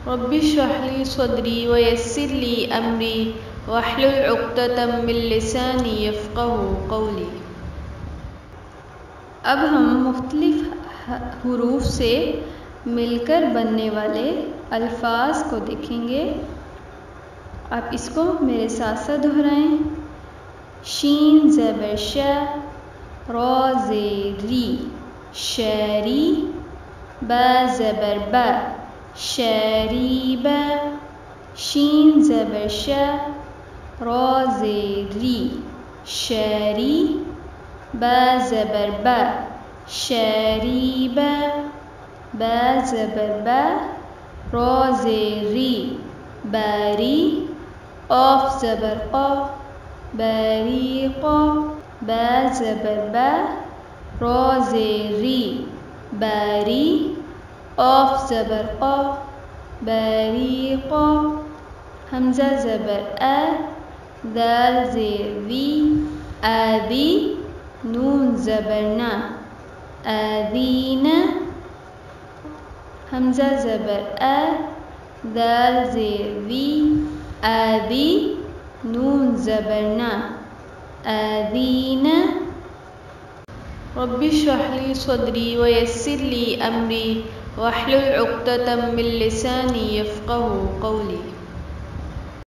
Rabbi इश्रह ली सदरी व यस्सिर ली अमरी वहलुल उक़्दतम मिन लिसानी यफ़क़हू क़ौली। अब हम मुख्तलिफ़ हुरूफ से मिलकर बनने वाले अल्फाज को देखेंगे। आप इसको मेरे साथ साथ दोहराएं। शीन ज़बर श, रा ज़े री, शरी, बा ज़बर बा, शरीबा, शीन ज़बर श, रा ज़े री, शरी, बा ज़बर बा, शरीबा, बा ज़बर बा, रा ज़े री, बारी, क़ाफ़ ज़बर क़ा, बारीक़ा, बा ज़बर बा, रा ज़े री, बारी, क़ाफ़ ज़बर क़ा, बारीक़ा, हमज़ा ज़बर आ, दाल ज़ेर वी, आदी, नून ज़बर ना, आदीना, हमज़ा ज़बर आ, दाल ज़ेर वी, आदी, नून ज़बर ना, आदीना। रब्बि इश्रह ली सदरी व यस्सिर ली अमरी वहलुल उक़्दतम मिन लिसानी यफ़क़हू क़ौली।